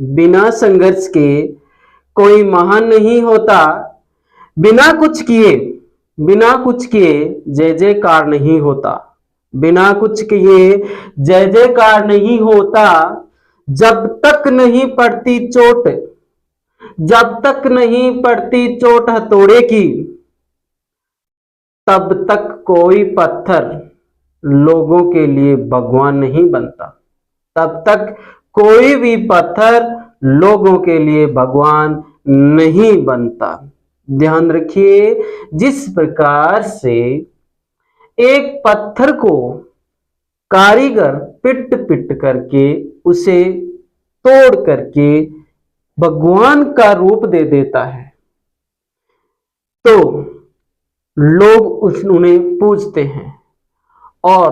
बिना संघर्ष के कोई महान नहीं होता। बिना कुछ किए जय जयकार नहीं होता। बिना कुछ किए जय जयकार नहीं होता। जब तक नहीं पड़ती चोट, जब तक नहीं पड़ती चोट हथौड़े की, तब तक कोई पत्थर लोगों के लिए भगवान नहीं बनता। तब तक कोई भी पत्थर लोगों के लिए भगवान नहीं बनता। ध्यान रखिए, जिस प्रकार से एक पत्थर को कारीगर पिट पिट करके उसे तोड़ करके भगवान का रूप दे देता है, तो लोग उन्हें पूजते हैं और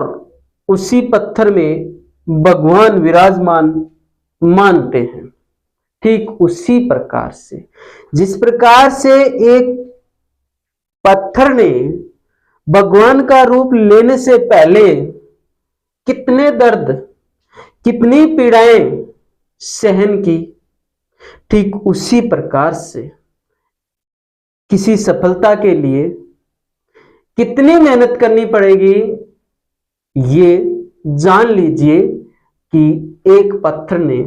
उसी पत्थर में भगवान विराजमान मानते हैं। ठीक उसी प्रकार से, जिस प्रकार से एक पत्थर ने भगवान का रूप लेने से पहले कितने दर्द, कितनी पीड़ाएं सहन की, ठीक उसी प्रकार से किसी सफलता के लिए कितनी मेहनत करनी पड़ेगी, ये जान लीजिए कि एक पत्थर ने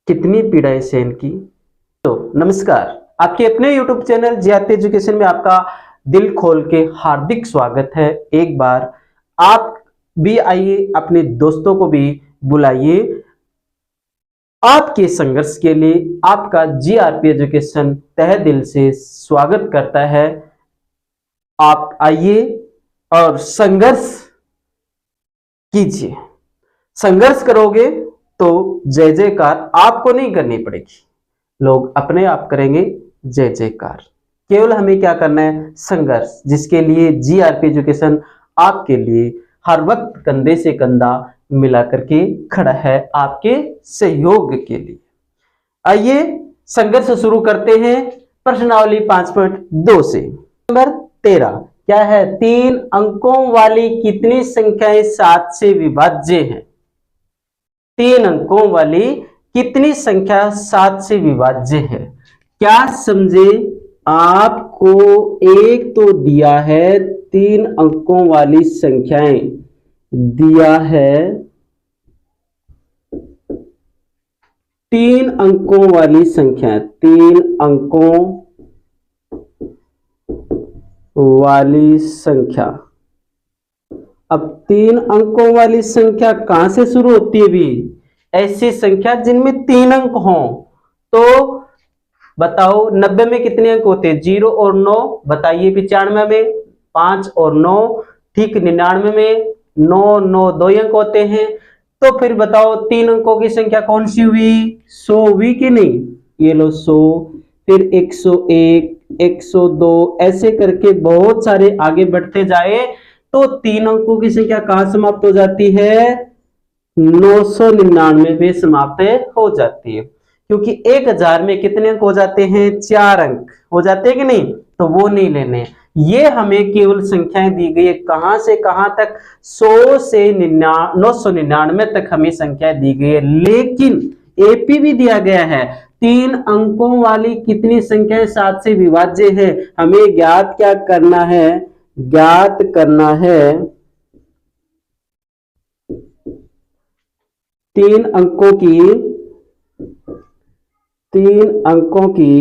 कितनी पीड़ाएं सहन की। तो नमस्कार, आपके अपने YouTube चैनल जीआरपी एजुकेशन में आपका दिल खोल के हार्दिक स्वागत है। एक बार आप भी आइए, अपने दोस्तों को भी बुलाइए। आपके संघर्ष के लिए आपका जीआरपी एजुकेशन तहे दिल से स्वागत करता है। आप आइए और संघर्ष कीजिए। संघर्ष करोगे तो जय जयकार आपको नहीं करनी पड़ेगी, लोग अपने आप करेंगे जय जयकार। केवल हमें क्या करना है? संघर्ष, जिसके लिए जीआरपी एजुकेशन आपके लिए हर वक्त कंधे से कंधा मिला करके खड़ा है, आपके सहयोग के लिए। आइए संघर्ष शुरू करते हैं प्रश्नावली 5.2 से। नंबर 13 क्या है? 3 अंकों वाली कितनी संख्याएं 7 से विभाज्य हैं? 3 अंकों वाली कितनी संख्या 7 से विभाज्य है? क्या समझे? आपको एक तो दिया है 3 अंकों वाली संख्याएं, दिया है 3 अंकों वाली संख्या, 3 अंकों वाली संख्या। अब 3 अंकों वाली संख्या कहां से शुरू होती है? भी ऐसी संख्या जिनमें 3 अंक हों। तो बताओ 90 में कितने अंक होते हैं? 0 और 9। बताइए 95 में 5 और 9। ठीक 99 में 9 9 2 अंक होते हैं। तो फिर बताओ 3 अंकों की संख्या कौन सी हुई? 100 हुई कि नहीं? ये लो 100, फिर 101, 102, ऐसे करके बहुत सारे आगे बढ़ते जाए तो 3 अंकों की संख्या कहां समाप्त हो जाती है? 999 पे समाप्त हो जाती है। क्योंकि 1000 में कितने अंक हो जाते हैं? 4 अंक हो जाते हैं कि नहीं? तो वो नहीं लेने। ये हमें केवल संख्याएं दी गई है, कहां से कहां तक? 100 से 999 तक हमें संख्या दी गई है। लेकिन एपी भी दिया गया है, 3 अंकों वाली कितनी संख्याएं 7 से विभाज्य है? हमें ज्ञात क्या करना है? ज्ञात करना है 3 अंकों की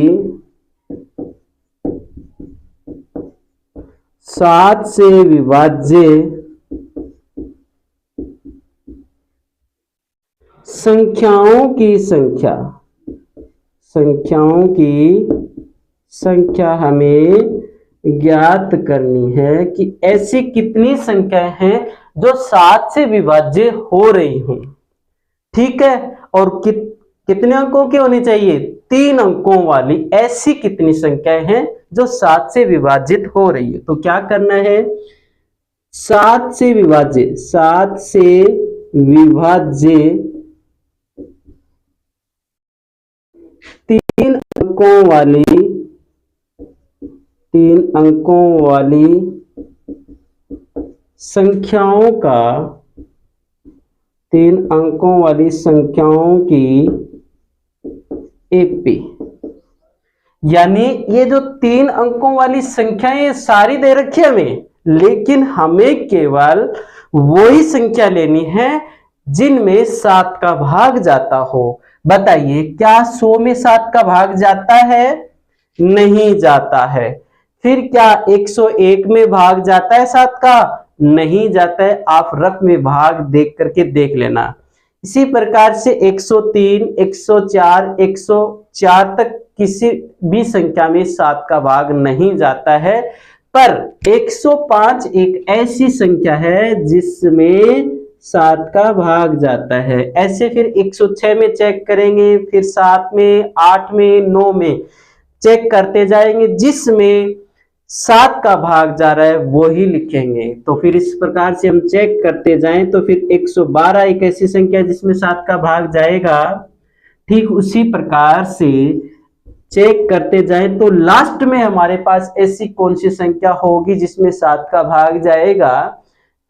7 से विभाज्य संख्याओं की संख्या हमें ज्ञात करनी है कि ऐसी कितनी संख्याएं हैं जो 7 से विभाज्य हो रही हूं। ठीक है, और कितने अंकों की होनी चाहिए? 3 अंकों वाली ऐसी कितनी संख्याएं हैं जो 7 से विभाजित हो रही है? तो क्या करना है? 7 से विभाज्य 3 अंकों वाली संख्याओं का 3 अंकों वाली संख्याओं की एपी। यानी ये जो 3 अंकों वाली संख्याएं सारी दे रखी है हमें, लेकिन हमें केवल वही संख्या लेनी है जिनमें 7 का भाग जाता हो। बताइए क्या 100 में 7 का भाग जाता है? नहीं जाता है। फिर क्या 101 में भाग जाता है 7 का? नहीं जाता है। आप रफ में भाग देख करके देख लेना। इसी प्रकार से 103, 104, 104 तक किसी भी संख्या में 7 का भाग नहीं जाता है, पर 105 एक ऐसी संख्या है जिसमें 7 का भाग जाता है। ऐसे फिर 106 में चेक करेंगे, फिर 7 में, 8 में, 9 में चेक करते जाएंगे, जिसमें 7 का भाग जा रहा है वो ही लिखेंगे। तो फिर इस प्रकार से हम चेक करते जाएं तो फिर 112 एक ऐसी संख्या जिसमें 7 का भाग जाएगा। ठीक उसी प्रकार से चेक करते जाएं तो लास्ट में हमारे पास ऐसी कौन सी संख्या होगी जिसमें 7 का भाग जाएगा?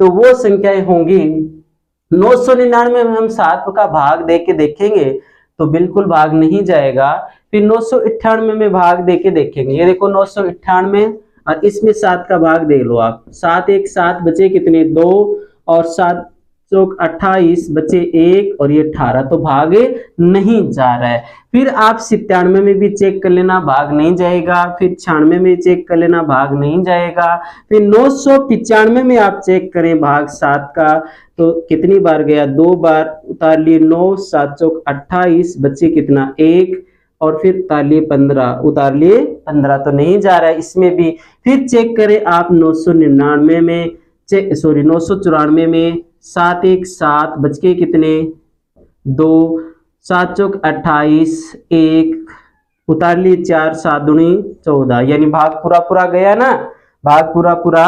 तो वो संख्याएं होंगी 999 में हम 7 का भाग दे के देखेंगे तो बिल्कुल भाग नहीं जाएगा। फिर 998 में भाग दे के देखेंगे, ये देखो 998 और इसमें 7 का भाग दे लो आप। 7 1 7 बचे कितने? 2 और 7 चौक 28 बचे 1 और ये 18, तो भाग नहीं जा रहा है। फिर आप 97 में भी चेक कर लेना, भाग नहीं जाएगा। फिर 96 में चेक कर लेना, भाग नहीं जाएगा। फिर 995 में आप चेक करें भाग 7 का, तो कितनी बार गया? 2 बार। उतार लिए 9, 7 चौक 28 बचे कितना? 1 और फिर उतार लिए 15, उतार लिए 15, तो नहीं जा रहा है इसमें भी। फिर चेक करें आप 999 में, 994 में 7 1 7 बच के कितने? 2, 7 चौक 28 1, उतार लिए 4, 7 दूनी 14, यानी भाग पूरा पूरा गया ना, भाग पूरा पूरा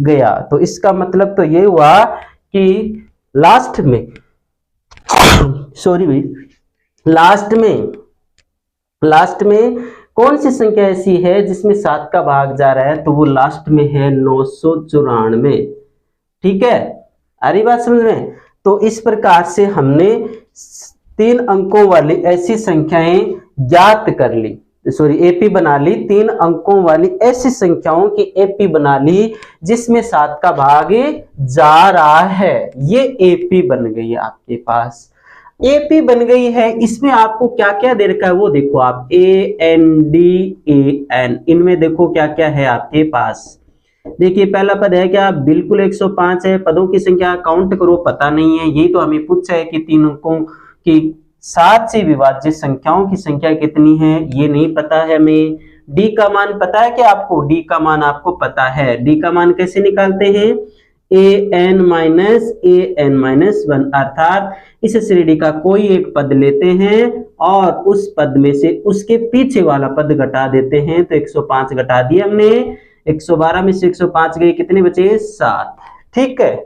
गया। तो इसका मतलब तो ये हुआ कि लास्ट में सॉरी भाई, लास्ट में कौन सी संख्या ऐसी है जिसमें 7 का भाग जा रहा है? तो वो लास्ट में है 994। ठीक है, आ रही बात समझ में? तो इस प्रकार से हमने 3 अंकों वाली ऐसी संख्याएं ज्ञात कर ली, सॉरी एपी बना ली। 3 अंकों वाली ऐसी संख्याओं की एपी बना ली जिसमें 7 का भाग जा रहा है। ये एपी बन गई है आपके पास, एपी बन गई है। इसमें आपको क्या क्या दे रखा है वो देखो आप, A N D a N, इनमें देखो क्या क्या है आपके पास। देखिए पहला पद है क्या? बिल्कुल 105 है। पदों की संख्या काउंट करो, पता नहीं है। यही तो हमें पूछा है कि 3 अंकों की 7 से विभाज्य संख्याओं की संख्या कितनी है, ये नहीं पता है हमें। डी का मान पता है क्या आपको? डी का मान आपको पता है। डी का मान कैसे निकालते हैं? an माइनस 1, अर्थात इस श्रेणी का कोई एक पद लेते हैं और उस पद में से उसके पीछे वाला पद घटा देते हैं। तो 105 घटा दिए हमने, 112 में से 105 गए, कितने बचे? 7। ठीक है,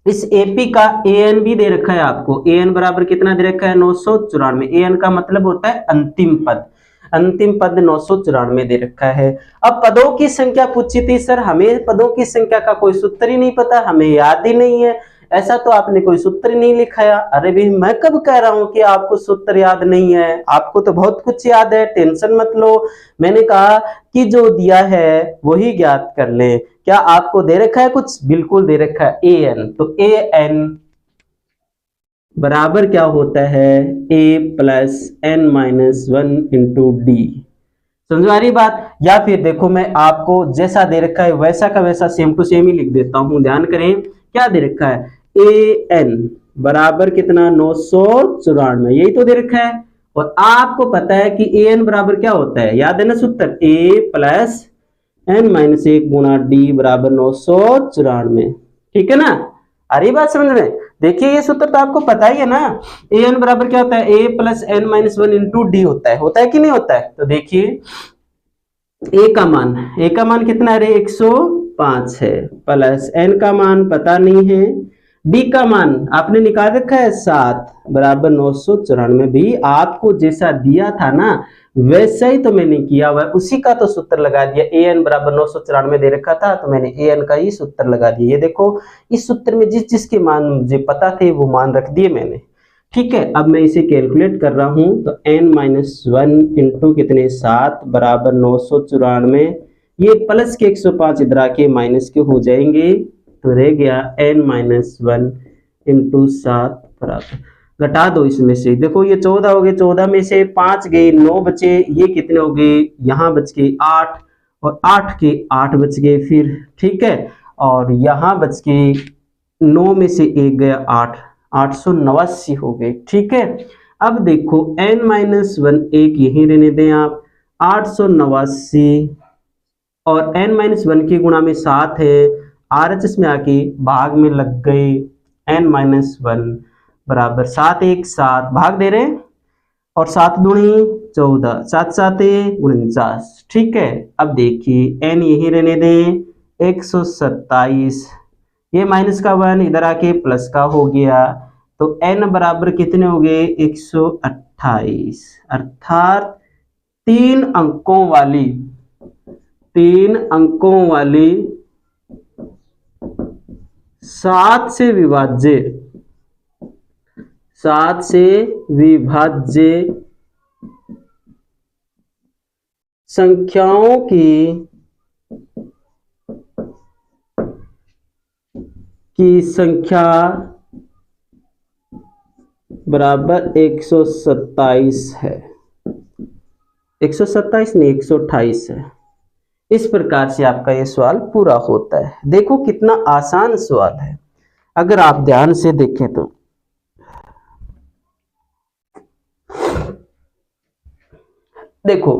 इस एपी का एन भी दे रखा है आपको। एन बराबर कितना दे रखा है? 994। एन का मतलब होता है अंतिम पद, अंतिम पद 994 दे रखा है। अब पदों की संख्या पूछी थी सर, हमें पदों की संख्या का कोई सूत्र ही नहीं पता, हमें याद ही नहीं है। ऐसा तो आपने कोई सूत्र नहीं लिखाया। अरे भी मैं कब कह रहा हूं कि आपको सूत्र याद नहीं है? आपको तो बहुत कुछ याद है, टेंशन मत लो। मैंने कहा कि जो दिया है वही ज्ञात कर ले। क्या आपको दे रखा है कुछ? बिल्कुल दे रखा है ए एन। तो ए एन बराबर क्या होता है? a plus n minus 1 into d. समझ आ रही बात? या फिर देखो मैं आपको जैसा दे रखा है वैसा का वैसा सेम टू सेम ही लिख देता हूं। ध्यान करें क्या दे रखा है? ए एन बराबर कितना? 994, यही तो दे रखा है। और आपको पता है कि ए एन बराबर क्या होता है? याद है ना सूत्र? a प्लस एन माइनस 1 गुणा डी बराबर 994। ठीक है ना? आ रही बात समझ में? देखिए ये सूत्र तो आपको पता ही है ना। ए एन बराबर क्या होता है? a plus n minus 1 into d होता है कि नहीं होता है? तो देखिए ए का मान कितना है? 105 है, प्लस एन का मान पता नहीं है, डी का मान आपने निकाल रखा है 7 बराबर 994। भी आपको जैसा दिया था ना वैसा ही तो मैंने किया हुआ, उसी का तो सूत्र लगा दिया। ए एन बराबर 994 दे रखा था तो मैंने ए एन का ही सूत्र लगा दिया। ये देखो इस सूत्र में जिस जिसके मान मुझे पता थे वो मान रख दिए मैंने। ठीक है, अब मैं इसे कैलकुलेट कर रहा हूं तो n-1 इंटू कितने 7 बराबर 994। ये प्लस के 105 इधर आके माइनस के हो जाएंगे, तो रह गया n-1 इंटू 7 बराबर, घटा दो इसमें से, देखो ये 14 हो गए, 14 में से 5 गए 9 बचे, ये कितने हो गए, यहाँ बच गए 8 और 8 के 8 बच गए फिर, ठीक है, और यहाँ बच गए 9 में से 1 गया 8, 889 हो गए, ठीक है। अब देखो n-1 एक यही रहने दें आप, 889 और n-1 की गुणा में 7 है, RHS में आके भाग में लग गए, n-1 बराबर 7 1 7 भाग दे रहे हैं, और 7 दूनी 14, 7 7 49, ठीक है। अब देखिए n यही रहने दें 127, ये माइनस का 1 इधर आके प्लस का हो गया, तो n बराबर कितने हो गए 128, अर्थात 3 अंकों वाली 7 से विभाज्य संख्याओं की संख्या बराबर 127 है, 127 नहीं 128 है। इस प्रकार से आपका ये सवाल पूरा होता है। देखो कितना आसान सवाल है, अगर आप ध्यान से देखें तो। देखो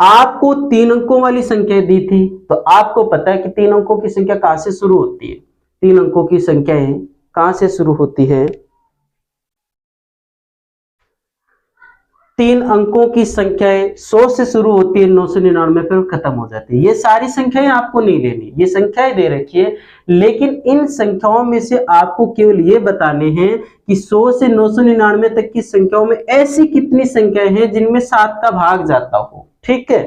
आपको 3 अंकों वाली संख्या दी थी, तो आपको पता है कि 3 अंकों की संख्या कहां से शुरू होती है, 3 अंकों की संख्याएं कहां से शुरू होती है, 3 अंकों की संख्याएं 100 से शुरू होती है, 999 पर खत्म हो जाती है। ये सारी संख्याएं आपको नहीं लेनी, ये संख्याएं दे रखी है, लेकिन इन संख्याओं में से आपको केवल ये बताने हैं कि 100 से 999 तक की संख्याओं में ऐसी कितनी संख्याएं हैं जिनमें 7 का भाग जाता हो, ठीक है।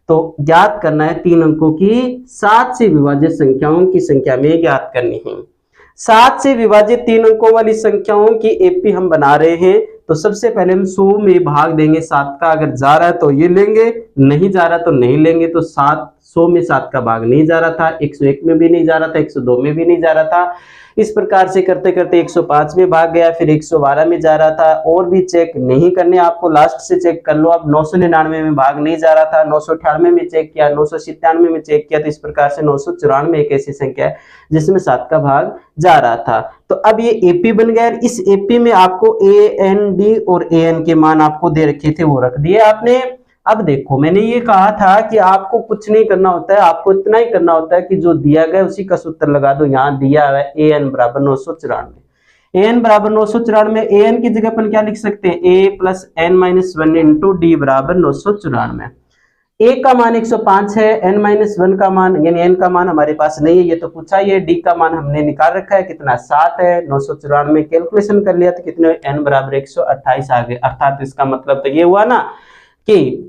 तो ज्ञात करना है 3 अंकों की 7 से विभाजित संख्याओं की संख्या में ज्ञात करनी है। 7 से विभाजित 3 अंकों वाली संख्याओं की एपी हम बना रहे हैं, तो सबसे पहले हम 100 में भाग देंगे 7 का, अगर जा रहा है तो ये लेंगे, नहीं जा रहा तो नहीं लेंगे। तो 100 में 7 का भाग नहीं जा रहा था, 101 में भी नहीं जा रहा था, 102 में भी नहीं जा रहा था। इस प्रकार से करते करते 105 में भाग गया, फिर 112 में जा रहा था, और भी चेक नहीं करने आपको, लास्ट से चेक कर लो। अब 999 में भाग नहीं जा रहा था, 998 में चेक किया, 997 में चेक किया, तो इस प्रकार से 994 एक ऐसी संख्या है जिसमें 7 का भाग जा रहा था। तो अब ये एपी बन गया, इस एपी में आपको ए एन डी और ए एन के मान आपको दे रखे थे, वो रख दिए आपने। अब देखो मैंने ये कहा था कि आपको कुछ नहीं करना होता है, आपको इतना ही करना होता है कि जो दिया गया उसी का सूत्र लगा दो। यहाँ दिया है ए एन बराबर 994, ए एन बराबर 994, ए एन की जगह अपन क्या लिख सकते हैं, ए प्लस n-1 इंटू डी बराबर 994। ए का मान 105 है, n-1 का मान यानी n का मान हमारे पास नहीं है, ये तो पूछा ही है। डी का मान हमने निकाल रखा है, कितना 7 है, 994 कैलकुलेशन कर लिया तो कितने n बराबर 128 आ गए। अर्थात इसका मतलब तो ये हुआ ना कि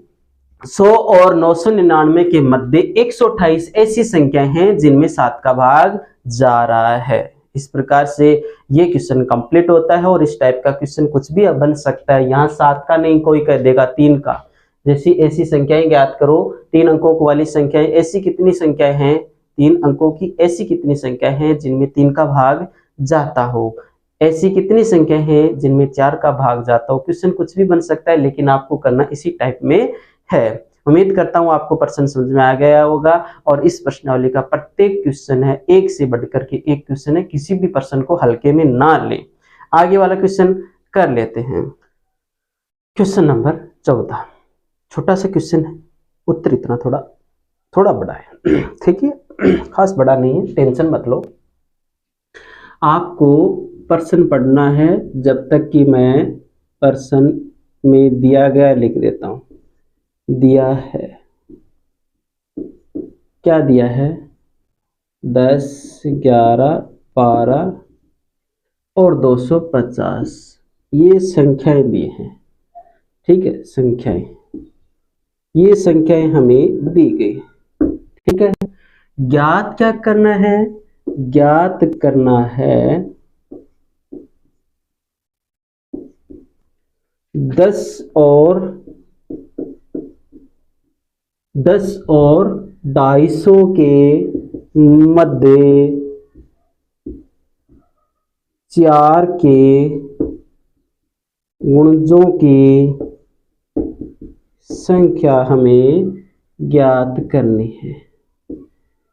100 और 999 के मध्य 128 ऐसी संख्या हैं जिनमें 7 का भाग जा रहा है। इस प्रकार से ये क्वेश्चन कंप्लीट होता है, और इस टाइप का क्वेश्चन कुछ भी बन सकता है। यहाँ 7 का नहीं, कोई कह देगा 3 का, जैसी ऐसी संख्याएं ज्ञात करो, 3 अंकों वाली संख्याएं ऐसी कितनी संख्याएं हैं, 3 अंकों की ऐसी कितनी संख्या है जिनमें 3 का भाग जाता हो, ऐसी कितनी संख्या है जिनमें 4 का भाग जाता हो। क्वेश्चन कुछ भी बन सकता है, लेकिन आपको करना इसी टाइप में है। उम्मीद करता हूं आपको प्रश्न समझ में आ गया होगा, और इस प्रश्नावली का प्रत्येक क्वेश्चन है एक से बढ़कर के एक क्वेश्चन है, किसी भी प्रश्न को हल्के में ना ले। आगे वाला क्वेश्चन कर लेते हैं। क्वेश्चन नंबर 14, छोटा सा क्वेश्चन है, उत्तर इतना थोड़ा बड़ा है, ठीक है, खास बड़ा नहीं है, टेंशन मत लो। आपको प्रश्न पढ़ना है जब तक कि मैं प्रश्न में दिया गया लिख देता हूं। दिया है, क्या दिया है, 10, 11, 12 और 250 ये संख्याएं दी हैं, ठीक है, संख्याएं, ये संख्याएं हमें दी गई, ठीक है। ज्ञात क्या करना है, ज्ञात करना है 10 और 250 के मध्य 4 के गुणजों की संख्या हमें ज्ञात करनी है।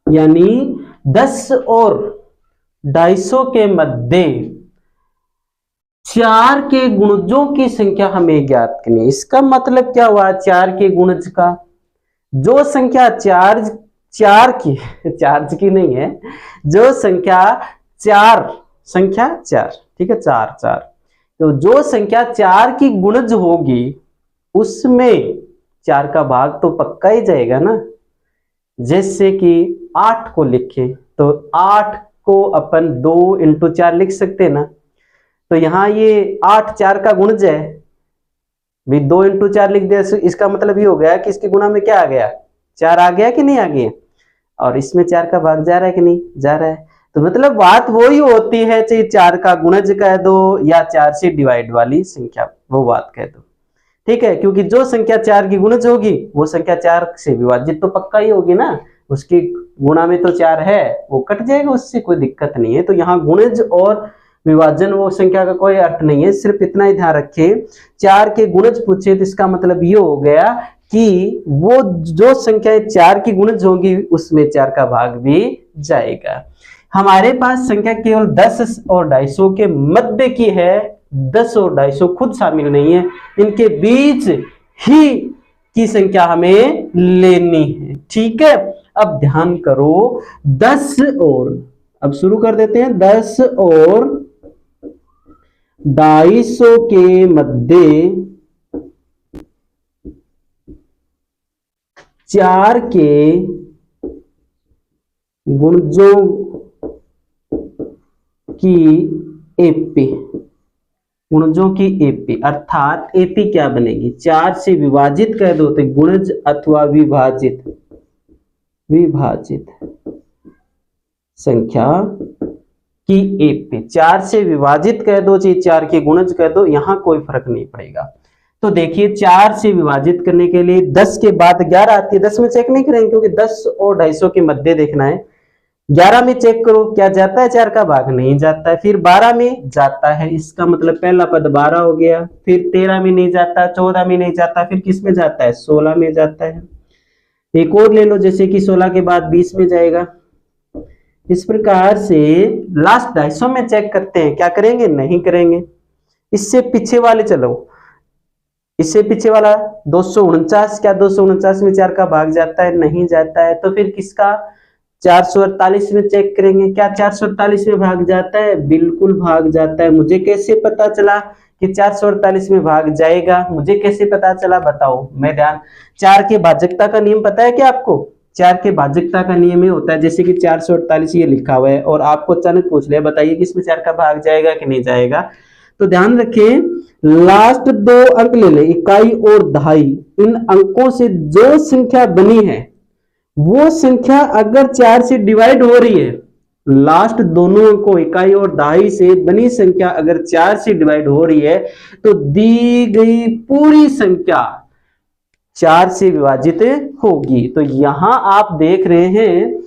यानी 10 और 250 के मध्य 4 के गुणजों की संख्या हमें ज्ञात करनी है। इसका मतलब क्या हुआ? 4 के गुणज का जो संख्या चार की नहीं है, जो संख्या चार ठीक है, चार तो जो संख्या 4 की गुणज होगी उसमें 4 का भाग तो पक्का ही जाएगा ना। जैसे कि 8 को लिखें तो 8 को अपन 2 × 4 लिख सकते हैं ना। तो यहां ये 8 4 का गुणज है, भी 2 × 4 लिख दिया, इसका मतलब ये हो गया कि इसके गुणा में क्या आ गया? 4 आ गया कि नहीं आ गया? और इसमें 4 का भाग जा रहा है कि नहीं जा रहा है? तो मतलब बात वो ही होती है, चाहे 4 का गुणज कह दो या 4 से डिवाइड वाली संख्या, वो बात कह दो, ठीक है। क्योंकि जो संख्या 4 की गुणज होगी वो संख्या 4 से विभाजित तो पक्का ही होगी ना, उसकी गुणा में तो 4 है, वो कट जाएगा, उससे कोई दिक्कत नहीं है। तो यहाँ गुणज और विभाजन वो संख्या का कोई अर्थ नहीं है, सिर्फ इतना ही ध्यान रखें। 4 के गुणज पूछे तो इसका मतलब ये हो गया कि वो जो संख्या 4 की गुणज होगी उसमें 4 का भाग भी जाएगा। हमारे पास संख्या केवल 10 और 250 के मध्य की है, 10 और 250 खुद शामिल नहीं है, इनके बीच ही की संख्या हमें लेनी है, ठीक है। अब ध्यान करो, 10 और, अब शुरू कर देते हैं, 10 और 250 के मध्य 4 के गुणजों की एपी, गुणजों की एपी अर्थात एपी क्या बनेगी? 4 से विभाजित कर दो तो गुणज अथवा विभाजित संख्या की एपी, 4 से विभाजित कर दो चाहे 4 के गुणज कर दो, यहां कोई फर्क नहीं पड़ेगा। तो देखिए 4 से विभाजित करने के लिए 10 के बाद 11 आती है, 10 में चेक नहीं करेंगे क्योंकि 10 और 250 के मध्य देखना है। 11 में चेक करो क्या जाता है? 4 का भाग नहीं जाता है। फिर 12 में जाता है, इसका मतलब पहला पद 12 हो गया। फिर 13 में नहीं जाता, 14 में नहीं जाता, फिर किस में जाता है? 16 में जाता है। एक और ले लो, जैसे कि 16 के बाद 20 में जाएगा। इस प्रकार से लास्ट 250 में चेक करते हैं, क्या करेंगे? नहीं करेंगे। इससे पीछे वाले चलो, इससे पीछे वाला 249, क्या 249 में 4 का भाग जाता है? नहीं जाता है। तो फिर किसका? 448 में चेक करेंगे, क्या 448 में भाग जाता है? बिल्कुल भाग जाता है। मुझे कैसे पता चला कि 448 में भाग जाएगा? मुझे कैसे पता चला बताओ? मैं ध्यान, 4 के भाजकता का नियम पता है क्या आपको? 4 के भाजकता का नियम ये होता है, जैसे कि 448 ये लिखा हुआ है और आपको अचानक पूछ लिया बताइए कि इसमें 4 का भाग जाएगा कि नहीं जाएगा, तो ध्यान रखें, लास्ट 2 अंक ले ले, इकाई और दहाई, इन अंकों से जो संख्या बनी है वो संख्या अगर 4 से डिवाइड हो रही है, लास्ट दोनों अंकों इकाई और दहाई से बनी संख्या अगर 4 से डिवाइड हो रही है तो दी गई पूरी संख्या 4 से विभाजित होगी। तो यहां आप देख रहे हैं,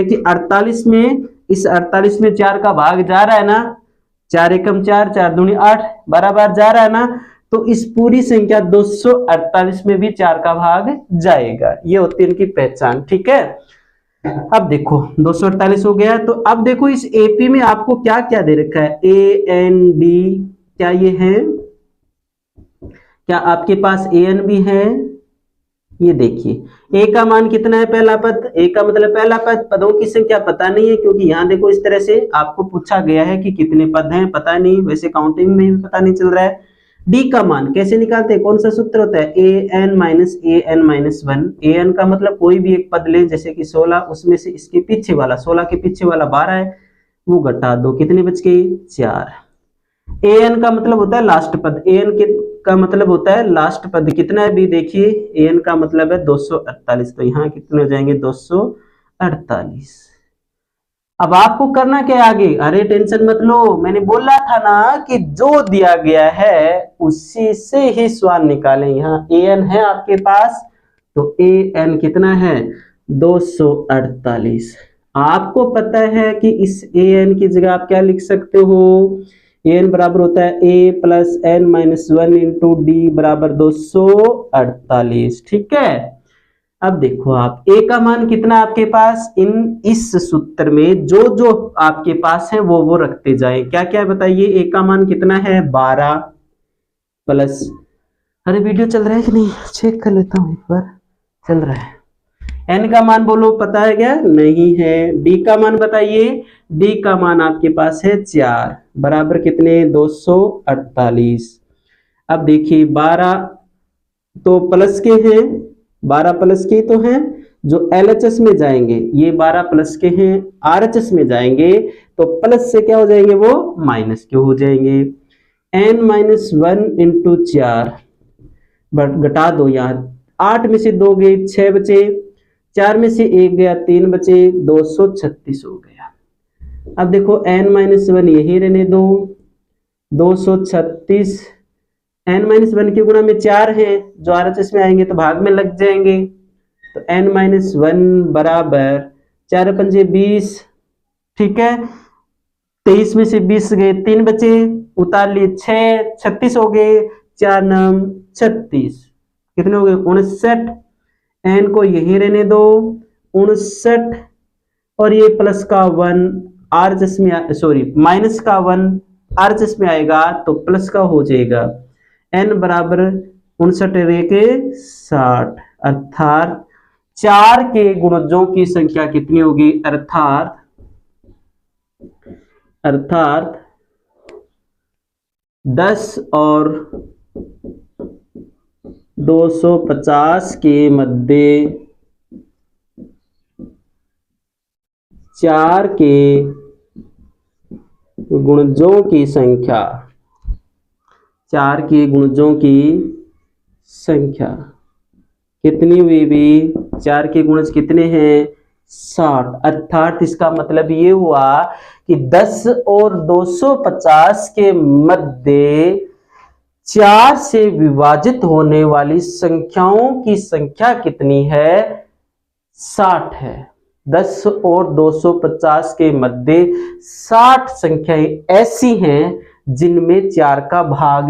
कि 48 में, इस 48 में 4 का भाग जा रहा है ना, 4 एकम 4, 4 दूनी 8, 12 बार जा रहा है ना, तो इस पूरी संख्या 248 में भी 4 का भाग जाएगा। ये होती है इनकी पहचान, ठीक है। अब देखो 248 हो गया, तो अब देखो इस एपी में आपको क्या क्या दे रखा है? ए एन डी, क्या ये है? क्या आपके पास ए एन भी है? ये देखिए ए का मान कितना है? पहला पद, ए का मतलब पहला पद, पदों की संख्या पता नहीं है क्योंकि यहाँ देखो इस तरह से आपको पूछा गया है कि कितने पद हैं, पता नहीं, वैसे काउंटिंग में भी पता नहीं चल रहा है। डी का मान कैसे निकालते हैं? कौन सा सूत्र होता है? A N minus A N minus 1। A N का मतलब कोई भी एक पद ले, जैसे कि 16, उसमें से इसके पीछे वाला, 16 के पीछे वाला 12 है, वो घटा दो, कितने बच गए? 4। ए एन का मतलब होता है लास्ट पद, ए एन का मतलब होता है लास्ट पद, कितना है भी देखिए, ए एन का मतलब है 248, तो यहाँ कितने हो जाएंगे? 248। अब आपको करना क्या है आगे, अरे टेंशन मत लो, मैंने बोला था ना कि जो दिया गया है उसी से ही स्वान निकालें। यहाँ an है आपके पास, तो an कितना है 248। आपको पता है कि इस an की जगह आप क्या लिख सकते हो, an बराबर होता है a plus n minus 1 into d बराबर 248। ठीक है, अब देखो आप a का मान कितना आपके पास, इस सूत्र में जो जो आपके पास है वो रखते जाए। क्या क्या बताइए, a का मान कितना है 12 प्लस, अरे वीडियो चल रहा है कि नहीं, चेक कर लेता हूं एक बार, चल रहा है। n का मान बोलो, पता है क्या, नहीं है। d का मान बताइए, d का मान आपके पास है 4 बराबर कितने 248। अब देखिए 12 तो प्लस के हैं, 12 प्लस के तो हैं, जो LHS में जाएंगे ये 12 प्लस के हैं, RHS में जाएंगे तो प्लस से क्या हो जाएंगे, वो माइनस के हो जाएंगे। n माइनस 1 इंटू 4 घटा दो, यहाँ 8 में से 2 गए 6 बचे, 4 में से 1 गया 3 बचे, 236 हो गया। अब देखो n माइनस 1 यही रहने दो, 236 n माइनस 1 के गुणा में 4 है, जो RHS में आएंगे तो भाग में लग जाएंगे, तो n माइनस 1 बराबर 4 पंजे 20। ठीक है, 23 में से 20 गए 3 बचे, उतार लिए 6, 36 हो गए, 4 9 36, कितने हो गए 59। n को यही रहने दो 59, और ये प्लस का 1 RHS में, सॉरी माइनस का 1 RHS में आएगा तो प्लस का हो जाएगा। n बराबर 59 के 60, अर्थात 4 के गुणजों की संख्या कितनी होगी, अर्थात 10 और 250 के मध्य 4 के गुणजों की संख्या, 4 के गुणजों की संख्या कितनी हुई भी, 4 के गुणज कितने हैं 60। अर्थात इसका मतलब ये हुआ कि 10 और 250 के मध्य 4 से विभाजित होने वाली संख्याओं की संख्या कितनी है 60 है। 10 और 250 के मध्य 60 संख्याएं ऐसी हैं जिनमें 4 का भाग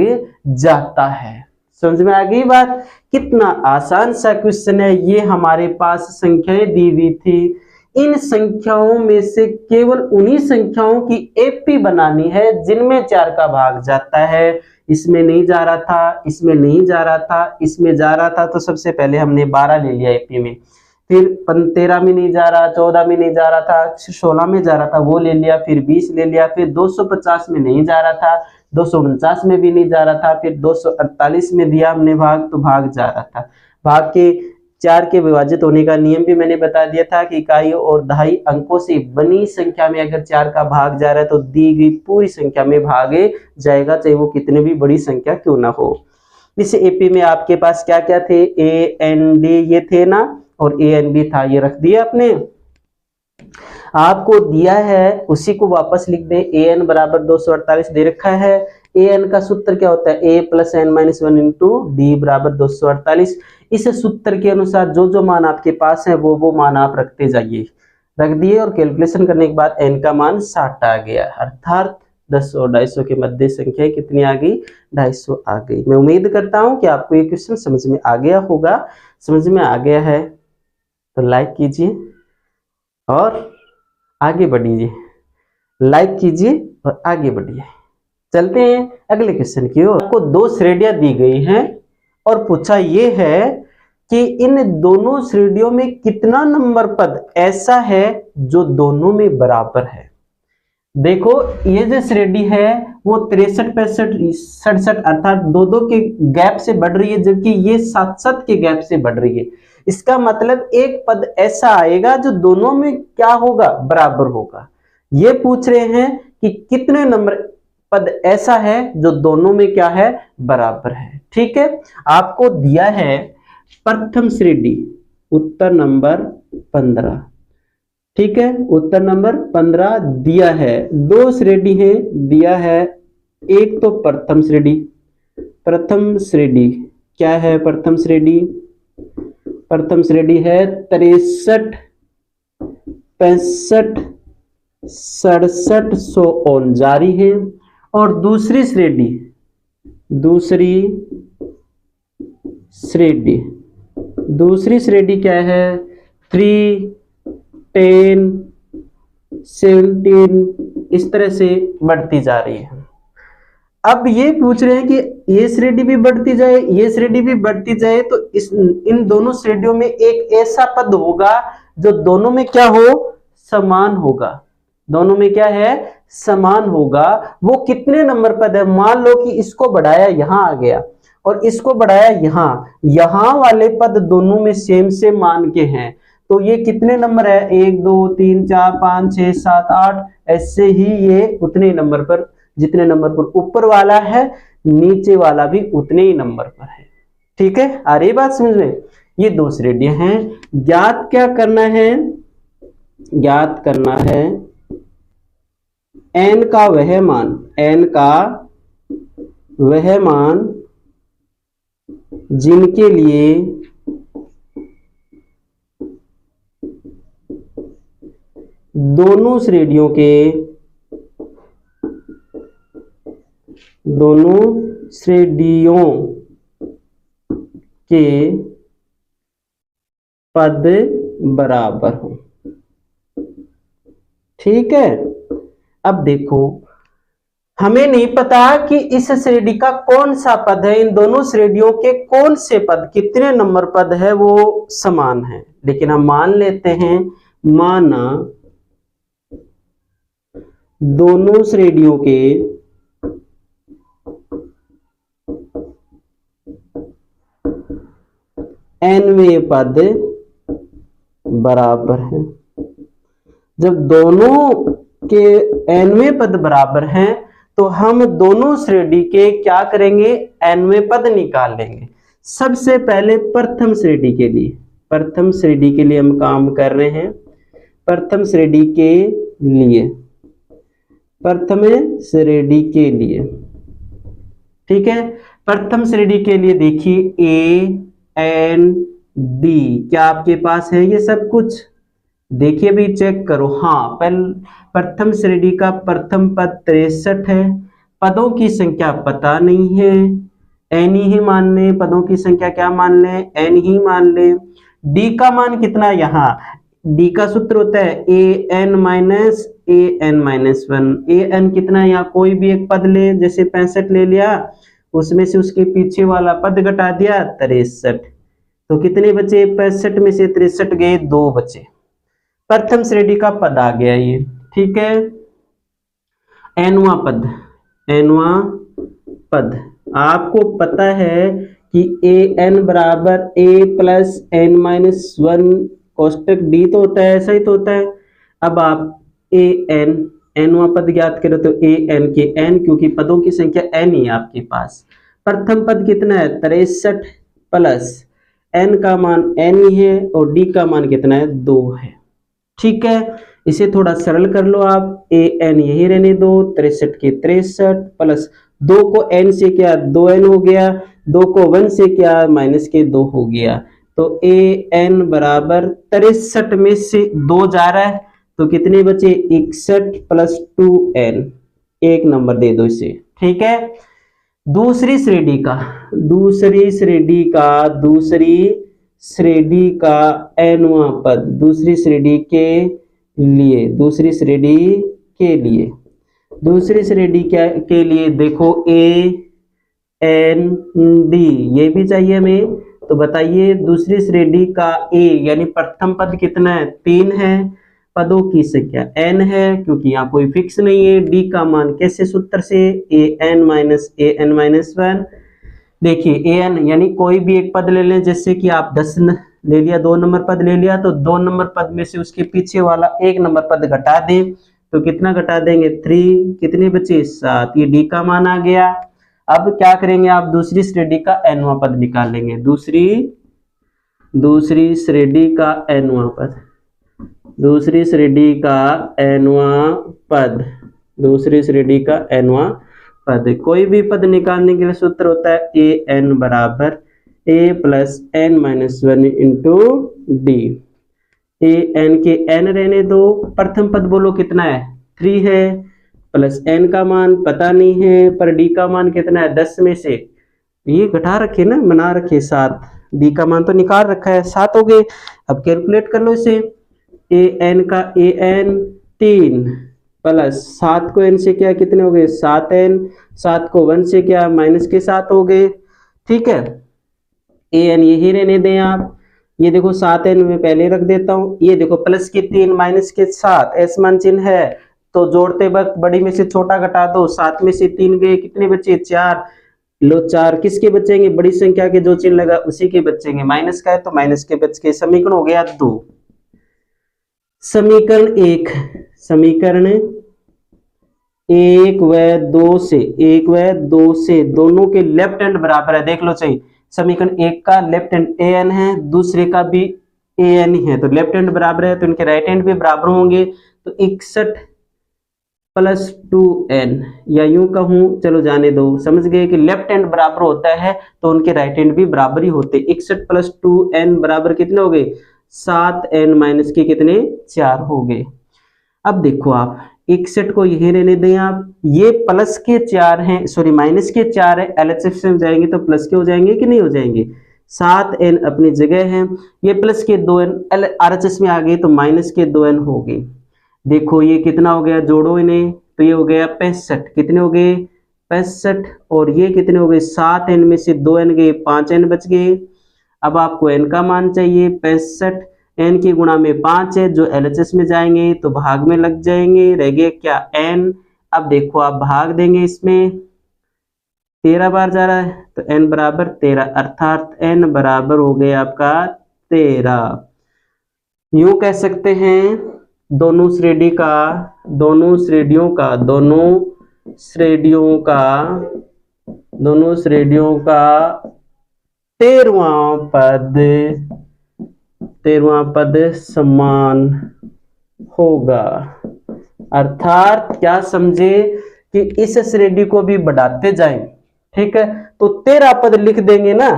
जाता है। समझ में आ गई बात, कितना आसान सा क्वेश्चन है ये। हमारे पास संख्याएं दी हुई थी, इन संख्याओं में से केवल उन्हीं संख्याओं की एपी बनानी है जिनमें 4 का भाग जाता है। इसमें नहीं जा रहा था, इसमें नहीं जा रहा था, इसमें जा रहा था, तो सबसे पहले हमने 12 ले लिया एपी में, फिर 13 में नहीं जा रहा, 14 में नहीं जा रहा था, 16 में जा रहा था वो ले लिया, फिर 20 ले लिया, फिर 250 में नहीं जा रहा था, 249 में भी नहीं जा रहा था, फिर 248 में दिया हमने भाग तो भाग जा रहा था। भाग के 4 के विभाजित होने का नियम भी मैंने बता दिया था कि इकाई और दहाई अंकों से बनी संख्या में अगर 4 का भाग जा रहा है तो दी गई पूरी संख्या में भागे जाएगा, चाहे वो कितने भी बड़ी संख्या क्यों ना हो। इस एपी में आपके पास क्या क्या थे, ए एन डी ये थे ना, और ए एन बी था, ये रख दिया आपने। आपको दिया है उसी को वापस लिख दे, ए एन बराबर 248 दे रखा है। ए एन का सूत्र क्या होता है, a plus n minus 1 into d बराबर 248। इस सूत्र के अनुसार जो जो मान आपके पास है वो मान आप रखते जाइए, रख दिए, और कैलकुलेशन करने के बाद एन का मान 60 आ गया, अर्थात 10 और 250 के मध्य संख्या कितनी आ गई, 250 आ गई। मैं उम्मीद करता हूं कि आपको ये क्वेश्चन समझ में आ गया होगा। समझ में आ गया है तो लाइक कीजिए और आगे बढ़िए, लाइक कीजिए और आगे बढ़िए। चलते हैं अगले क्वेश्चन की ओर। आपको 2 श्रेणियां दी गई हैं और पूछा ये है कि इन दोनों श्रेणियों में कितना नंबर पद ऐसा है जो दोनों में बराबर है। देखो ये जो श्रेणी है वो 63 65 67 अर्थात 2-2 के गैप से बढ़ रही है, जबकि ये 7-7 के गैप से बढ़ रही है। इसका मतलब एक पद ऐसा आएगा जो दोनों में क्या होगा, बराबर होगा। ये पूछ रहे हैं कि कितने नंबर पद ऐसा है जो दोनों में क्या है, बराबर है। ठीक है, आपको दिया है प्रथम श्रेणी, उत्तर नंबर 15। ठीक है, उत्तर नंबर 15 दिया है। दो श्रेणी है दिया है, एक तो प्रथम श्रेणी। प्रथम श्रेणी क्या है? प्रथम श्रेणी, प्रथम श्रेणी है 63, 65, 6700 ओन जारी है। और दूसरी श्रेणी, दूसरी श्रेणी, दूसरी श्रेणी क्या है? 3, 10, 17 इस तरह से बढ़ती जा रही है। अब ये पूछ रहे हैं कि ये श्रेणी भी बढ़ती जाए, ये श्रेणी भी बढ़ती जाए, तो इस इन दोनों श्रेणियों में एक ऐसा पद होगा जो दोनों में क्या हो? समान होगा। दोनों में क्या है? समान होगा। वो कितने नंबर पद है? मान लो कि इसको बढ़ाया यहां आ गया और इसको बढ़ाया यहां, यहां वाले पद दोनों में सेम से मान के हैं, तो ये कितने नंबर है? 1 2 3 4 5 6 7 8, ऐसे ही ये उतने नंबर पर, जितने नंबर पर ऊपर वाला है नीचे वाला भी उतने ही नंबर पर है। ठीक है, आ रही बात समझ में? ये दो श्रेणियां हैं। ज्ञात क्या करना है? ज्ञात करना है n का वह मान, n का वह मान जिनके लिए दोनों श्रेणियों के, दोनों श्रेणियों के पद बराबर हो। ठीक है, अब देखो हमें नहीं पता कि इस श्रेणी का कौन सा पद है, इन दोनों श्रेणियों के कौन से पद, कितने नंबर पद है वो समान है, लेकिन हम मान लेते हैं, माना दोनों श्रेणियों के nवें पद बराबर हैं। जब दोनों के nवें पद बराबर हैं तो हम दोनों श्रेणी के क्या करेंगे? nवें पद निकाल लेंगे। सबसे पहले प्रथम श्रेणी के लिए, प्रथम श्रेणी के लिए हम काम कर रहे हैं। प्रथम श्रेणी के लिए, प्रथम श्रेणी के लिए, ठीक है, प्रथम श्रेणी के लिए देखिए A N D, क्या आपके पास है ये सब कुछ? देखिए भी चेक करो। हाँ, प्रथम श्रेणी का प्रथम पद 63 है। पदों की संख्या पता नहीं है, n ही मान ले। पदों की संख्या क्या मान ले? n ही मान ले। d का मान कितना? यहाँ d का सूत्र होता है an माइनस an-1। an कितना है? यहाँ कोई भी एक पद ले, जैसे 65 ले लिया, उसमें से उसके पीछे वाला पद घटा दिया 63, तो कितने बचे? 65 में से 63 गए, 2 बचे। प्रथम श्रेणी का पद आ गया ये। ठीक है, nवां पद, nवां पद आपको पता है कि an बराबर a प्लस n-1 कोष्टक d तो होता है, ऐसा ही तो होता है। अब आप an, nवां पद ज्ञात करो तो an के n, क्योंकि पदों की संख्या n ही है आपके पास। प्रथम पद कितना है? 63 प्लस n का मान n ही है और d का मान कितना है? 2 है। ठीक है, इसे थोड़ा सरल कर लो आप, an यही रहने दो, 63 के 63 प्लस 2 को n से क्या? 2n हो गया, 2 को 1 से क्या? माइनस के 2 हो गया, तो an बराबर 63 में से 2 जा रहा है, तो कितने बचे? 61 प्लस 2n, एक नंबर दे दो इसे। ठीक है, दूसरी श्रेणी का, दूसरी श्रेणी का, दूसरी श्रेणी का nवां पद, दूसरी श्रेणी के लिए, दूसरी श्रेणी के लिए, दूसरी श्रेणी क्या के लिए? देखो A N D, ये भी चाहिए हमें, तो बताइए दूसरी श्रेणी का A यानी प्रथम पद कितना है? 3 है। पदों की संख्या n है, क्योंकि यहाँ कोई फिक्स नहीं है। d का मान कैसे? सूत्र से an माइनस an-1। देखिए an यानी कोई भी एक पद ले लें, जैसे कि आप 10 ले लिया, 2 नंबर पद ले लिया, तो 2 नंबर पद में से उसके पीछे वाला 1 नंबर पद घटा दें, तो कितना घटा देंगे? 3, कितने बचे? 7, ये d का मान आ गया। अब क्या करेंगे आप? दूसरी श्रेणी का nवां पद निकाल लेंगे। दूसरी श्रेणी का nवां पद, दूसरी श्रेणी का nवां पद, दूसरी श्रेणी का nवां पद। कोई भी पद निकालने के लिए सूत्र होता है ए एन बराबर a plus n minus one into d. A n के एन रहने दो, प्रथम पद बोलो कितना है 3 है, प्लस एन का मान पता नहीं है, पर डी का मान कितना है 10 में से ये घटा रखे ना, बना रखे 7, डी का मान तो निकाल रखा है 7 हो गए। अब कैलकुलेट कर लो इसे, ए एन का ए एन 3 प्लस 7 को एन से क्या कितने हो गए 7n, 7 को 1 से क्या माइनस के 7 हो गए। ठीक है, ए एन यही रहने दें आप, ये देखो 7n में पहले रख देता हूं, ये देखो प्लस के 3 माइनस के 7 एस मान चिन्ह है तो जोड़ते वक्त बड़ी में से छोटा घटा दो, 7 में से 3 गए कितने बचे 4, लो 4 किसके बचेंगे बड़ी संख्या के जो चिन्ह लगा उसी के बचेंगे, माइनस का है तो माइनस के बच के समीकरण हो गया 2। समीकरण 1, समीकरण 1 व 2 से, 1 व 2 से दोनों के लेफ्ट हैंड बराबर है, देख लो चाहिए समीकरण 1 का लेफ्ट हैंड ए एन है, दूसरे का भी ए एन ही है, तो लेफ्ट हैंड बराबर है तो इनके राइट हैंड भी बराबर होंगे, तो 61 प्लस 2n, या यूं कहूं चलो जाने दो, समझ गए कि लेफ्ट हैंड बराबर होता है तो उनके राइट हैंड भी बराबर ही होते। 61 प्लस 2n बराबर कितने हो गए 7n माइनस के कितने 4 हो गए। अब देखो आप 61 को यही रहने दें आप, ये प्लस के 4 हैं, सॉरी माइनस के 4 है, एलएचएस में जाएंगे तो प्लस के हो जाएंगे कि नहीं हो जाएंगे, 7n अपनी जगह है, ये प्लस के 2n आरएचएस में आ गए तो माइनस के 2n हो गए। देखो ये कितना हो गया, जोड़ो इन्हें तो ये हो गया 65, कितने हो गए 65, और ये कितने हो गए 7n में से 2n गए 5n बच गए। अब आपको n का मान चाहिए 65, n की गुणा में 5 है जो LHS में जाएंगे तो भाग में लग जाएंगे, रह गए क्या n। अब देखो आप भाग देंगे इसमें 13 बार जा रहा है तो n बराबर 13, अर्थात n बराबर हो गया आपका 13। यूं कह सकते हैं दोनों श्रेणी का, दोनों श्रेणियों का, दोनों श्रेणियों का, दोनों श्रेणियों का 13वां पद, 13वां पद समान होगा। अर्थात क्या समझे कि इस श्रेणी को भी बढ़ाते जाएं, ठीक है, तो 13 पद लिख देंगे ना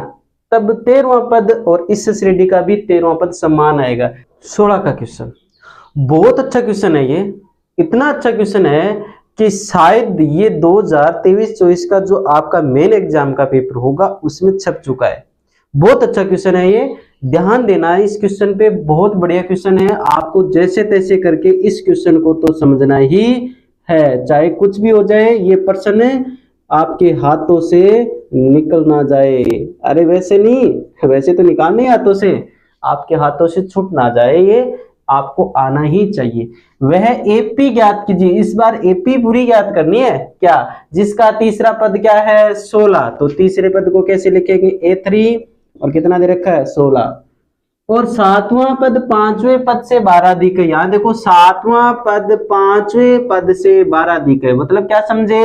तब 13वां पद और इस श्रेणी का भी 13वां पद समान आएगा। 16 का क्वेश्चन बहुत अच्छा क्वेश्चन है, ये इतना अच्छा क्वेश्चन है कि शायद ये 2023-24 का जो आपका मेन एग्जाम का पेपर होगा उसमें छप चुका है। बहुत अच्छा क्वेश्चन है ये, ध्यान देना है इस क्वेश्चन पे, बहुत बढ़िया क्वेश्चन है, आपको जैसे तैसे करके इस क्वेश्चन को तो समझना ही है, चाहे कुछ भी हो जाए ये प्रश्न आपके हाथों से निकल ना जाए। अरे वैसे नहीं, वैसे तो निकालने ही हाथों से, आपके हाथों से छूट ना जाए, ये आपको आना ही चाहिए। वह एपी ज्ञात कीजिए, इस बार एपी पूरी ज्ञात करनी है क्या, जिसका तीसरा पद क्या है 16, तो तीसरे पद को कैसे लिखेंगे A3 और कितना दे रखा है 16, और 7वां पद 5वें पद से 12 अधिक है। यहां देखो 7वां पद 5वें पद से 12 अधिक है, मतलब क्या समझे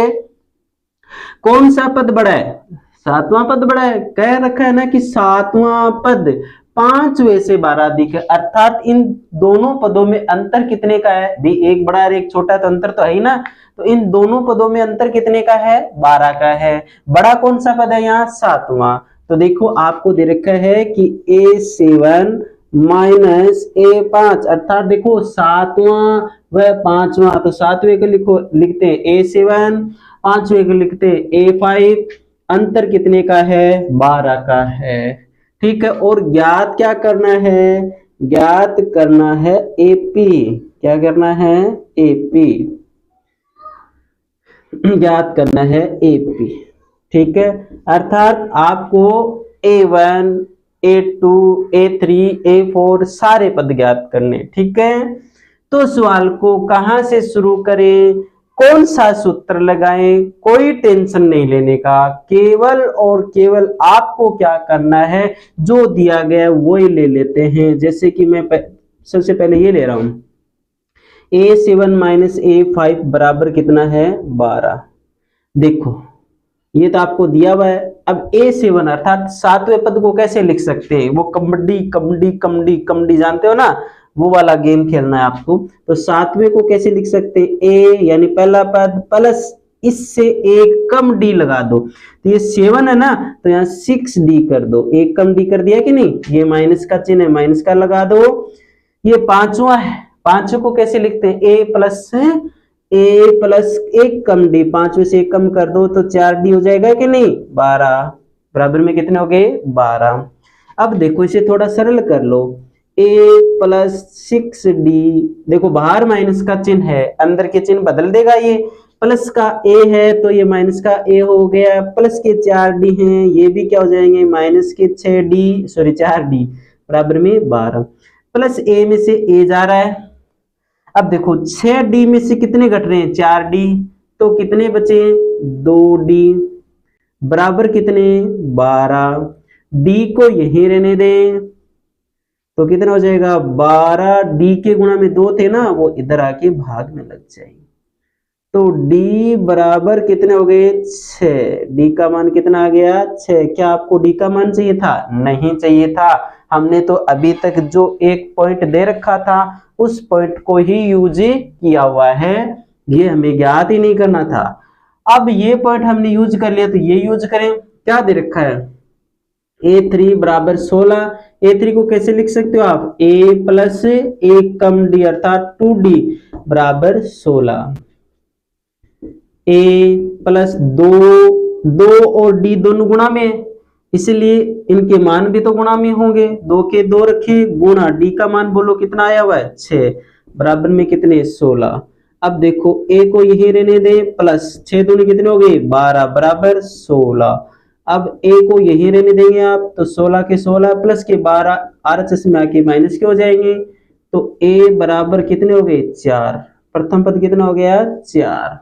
कौन सा पद बड़ा है, 7वां पद बड़ा है, कह रखा है ना कि 7वां पद 5वें से 12 अधिक है, अर्थात इन दोनों पदों में अंतर कितने का है भी, एक बड़ा और एक छोटा, तो अंतर तो है ही ना, तो इन दोनों पदों में अंतर कितने का है 12 का है। बड़ा कौन सा पद है यहाँ 7वां, तो देखो आपको दे रखा है कि A7 माइनस A5, अर्थात देखो 7वां व 5वां, तो 7वें को लिखो लिखते हैं A7, 5वें को लिखते हैं A5, अंतर कितने का है 12 का है, ठीक है। और ज्ञात क्या करना है, ज्ञात करना है AP, क्या करना है AP, ज्ञात करना है AP, ठीक है। अर्थात आपको A1 A2 A3 A4 सारे पद ज्ञात करने, ठीक है। तो सवाल को कहां से शुरू करें, कौन सा सूत्र लगाएं, कोई टेंशन नहीं लेने का, केवल और केवल आपको क्या करना है जो दिया गया वो ही ले लेते हैं। जैसे कि मैं सबसे पहले ये ले रहा हूं A7 माइनस A5 बराबर कितना है 12, देखो ये तो आपको दिया हुआ है। अब A7 अर्थात 7वें पद को कैसे लिख सकते हैं, वो कमडी कमडी कमडी कमडी जानते हो ना, वो वाला गेम खेलना है आपको। तो 7वें को कैसे लिख सकते हैं, ए यानी पहला पद प्लस इससे एक कम डी लगा दो, तो ये 7 है ना, तो यहाँ 6d कर दो, एक कम डी कर दिया कि नहीं, ये माइनस का चिन्ह है, माइनस का लगा दो। ये 5वां है, 5वें को कैसे लिखते हैं, ए प्लस एक कम डी, 5वें से एक कम कर दो तो 4d हो जाएगा कि नहीं, 12 बराबर में कितने हो गए, 12। अब देखो इसे थोड़ा सरल कर लो, a प्लस 6d, देखो बाहर माइनस का चिन्ह है, अंदर के चिन्ह बदल देगा, ये प्लस का a है तो ये माइनस का a हो गया, प्लस के 4d हैं, ये भी क्या हो जाएंगे, माइनस के 4d बराबर में 12, प्लस a में से a जा रहा है। अब देखो 6d में से कितने घट रहे हैं, 4d, तो कितने बचे, 2d बराबर कितने, 12, d को यही रहने दें तो कितना हो जाएगा, 12, d के गुणा में 2 थे ना, वो इधर आके भाग में लग जाएंगे, तो d बराबर कितने हो गए, 6, d का मान कितना आ गया, 6। क्या आपको d का मान चाहिए था, नहीं चाहिए था, हमने तो अभी तक जो एक पॉइंट दे रखा था उस पॉइंट को ही यूज किया हुआ है, ये हमें ज्ञात ही नहीं करना था। अब ये पॉइंट हमने यूज कर लिया तो ये यूज करें, क्या दे रखा है, a3 बराबर 16, a3 को कैसे लिख सकते हो आप, a प्लस एक कम d अर्थात 2d बराबर 16, a प्लस 2 और d दोनों गुणा में, इसलिए इनके मान भी तो गुणा में होंगे, 2 के 2 रखे गुणा, d का मान बोलो कितना आया हुआ है, 6 बराबर में कितने, 16। अब देखो a को यही रहने दें, प्लस 6 दूनी कितने हो गए, 12 बराबर 16। अब a को यही रहने देंगे आप, तो 16 के 16 प्लस के 12 आरएचएस में आके माइनस के हो जाएंगे, तो a बराबर कितने हो गए, 4, प्रथम पद कितना हो गया, 4।